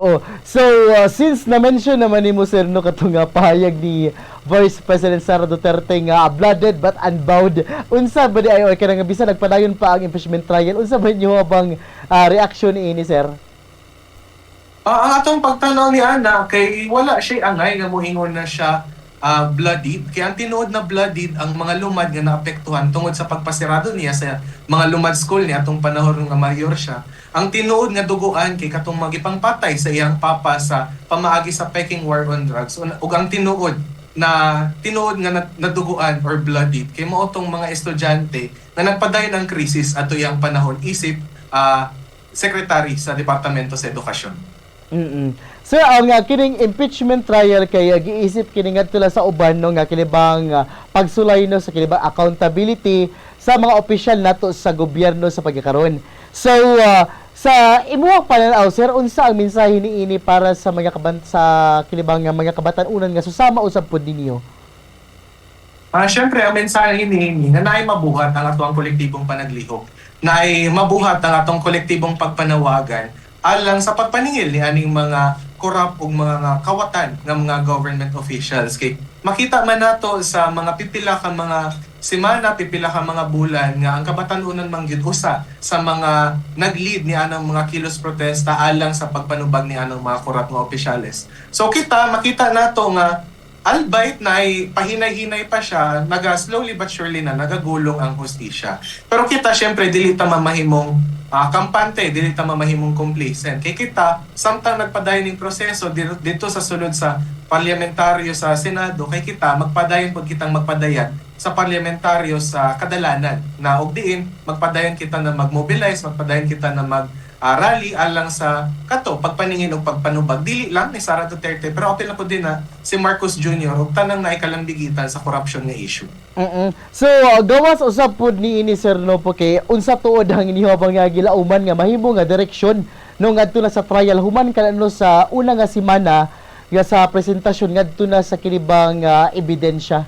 Oh, so since na-mention naman ni mo sir no katong pahayag ni Vice President Sara Duterte nga blooded but unbowed, unsa ba di ayo kay nga bisan nagpadayon pa ang impeachment trial, unsa ba inyo bang reaction ni sir? Ang atong pagtanaw ni Ana kay wala siya angay nga moingon na siya bloodied. Kaya ang tinuod na bloodied ang mga lumad nga naapektuhan tungod sa pagpasirado niya sa mga lumad school niya atong panahon nga mayor siya. Ang tinuod nga duguan kay katong magipangpatay sa iyang papa sa pamaagi sa Peking War on Drugs ug ang tinuod nga naduguan or bloodied kay mao tong mga estudyante nga nagpadayon ng krisis ato iyang panahon isip secretary sa Departamento sa Edukasyon. Sir, ang kining impeachment trial kay giisip kini ngadto sa uban no nga kinibang pagsulay no sa kinibang accountability sa mga opisyal nato sa gobyerno sa pagkakaron. So sa imuhang pananaw sir, unsa ang mensahe niini para sa mga kinibang mga kabatan-unan nga susama usab pod ninyo? Siyempre, ang mensahe niini nga naay mabuhat ang atong kolektibong panaglihok, naay mabuhat ang atong kolektibong pagpanawagan alang sa pagpaningil ni aning mga korap ug mga kawatan ng mga government officials. Kay makita man nato sa mga pipila ka mga semana, pipila ka mga bulan nga ang kabatan-unan mangyud usa sa mga nag-lead ni anang mga kilos protesta alang sa pagpanubag ni anang mga korap nga opisyales. So makita nato nga albeit na ay pahinay-hinay pa siya, slowly but surely na nagagulong ang hustisya. Pero kita syempre dili ta mamahimong kampante, dili ta mamahimong complacent. Kay kita samtang nagpadayon ning proseso dito sa sulod sa parliamentaryo sa Senado, kay kita magpadayon pud kitang magpadayan sa parliamentaryo sa kadalanan na og diin magpadayon kita na magmobilize, magpadayon kita na rally alang sa pagpaningin o pagpanubag dili lang ni Sara Duterte pero apil na po din na si Marcos Jr. ug tanang naikalambigitan sa corruption nga issue. So gawas usab pod ni sir no po kay unsa tuod ang inihobang nga gilauman nga mahimo nga direksyon no ngadto na sa trial human kanano sa una nga semana nga sa presentasyon ngadto na sa kinibang ebidensya.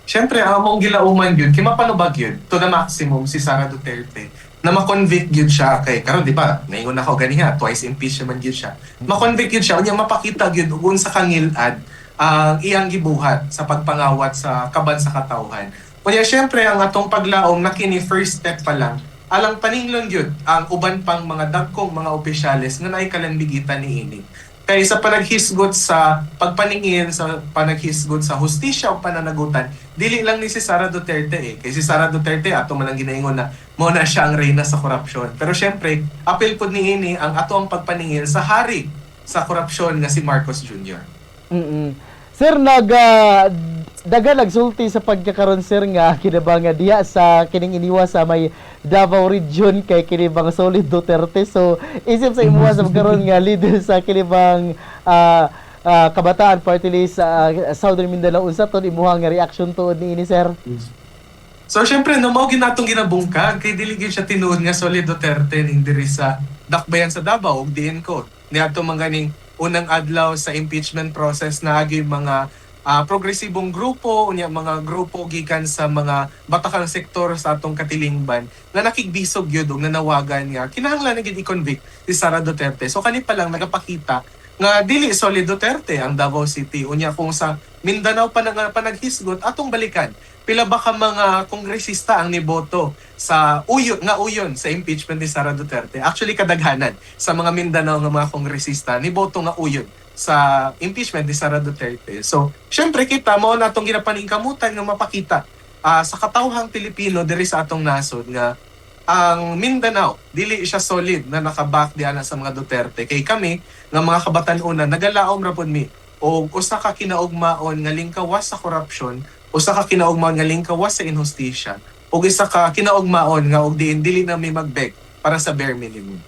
Siyempre, ang among gilauman yun, kay mapanubag yun, to the maximum si Sara Duterte, na makonvict yun siya kay, karon di ba, naingon ako ganiha, twice impeached naman yun siya. Makonvict yun siya, unya mapakita yun, ugun sa kangilad, ang iyang gibuhat sa pagpangawat sa kaban sa katawhan. Unya, siyempre, ang atong paglaom na kini first step pa lang, alang paninglon yun, ang uban pang mga dagkong mga opisyales na naikalambigitan ni ini. Kaya sa panaghisgot sa pagpaningin, sa panaghisgot sa hustisya o pananagutan, dili lang ni si Sara Duterte Kaya si Sara Duterte, ato man lang ginaingon na muna siya ang reyna sa korupsyon. Pero syempre, apil po ni ini ang ato ang pagpaningin sa hari sa korupsyon nga si Marcos Jr. Sir, daga nagsulti sa pagkakaroon sir nga kinabang diha sa kining iniwa sa may Davao Region kay kinibang Solid Duterte. So isip sa imuha sa pagkaroon nga leader sa kinibang kabataan party list sa Southern Mindanao, unsa to imuha nga reaction tuod ni ini sir? So syempre no mao ginatong ginabungkag kay dili gyud siya tinuod nga Solid Duterte ning diri sa dakbayan sa Davao ug diin ko niadto man ganing unang adlaw sa impeachment process na agi mga progresibong grupo, unya mga grupo gikan sa mga batakang sektor sa atong katilingban na nakigbisog gyud og nanawagan nga kinahanglan na gid i-convict si Sara Duterte. So kani pa lang nagapakita nga dili Solid Duterte ang Davao City, unya kung sa Mindanao pa panaghisgot atong balikan pila ba ka mga kongresista ang niboto sa uyon sa impeachment ni Sara Duterte. Actually kadaghanan sa mga Mindanao nga mga kongresista niboto nga uyon sa impeachment ni Sara Duterte. So, syempre kita mao natong ginapaningkamutan nga mapakita sa katawhang Pilipino diri sa atong nasod nga ang Mindanao dili siya solid na nakaback diana sa mga Duterte. Kay kami nga mga kabatan-unan nagalaom ra pud mi og usa ka kinaugmaon nga lingkawas sa korupsyon, usa ka kinaugmaon nga lingkawas sa inhustisya, ug isa ka kinaugmaon nga og dili na may magbeg para sa bare minimum.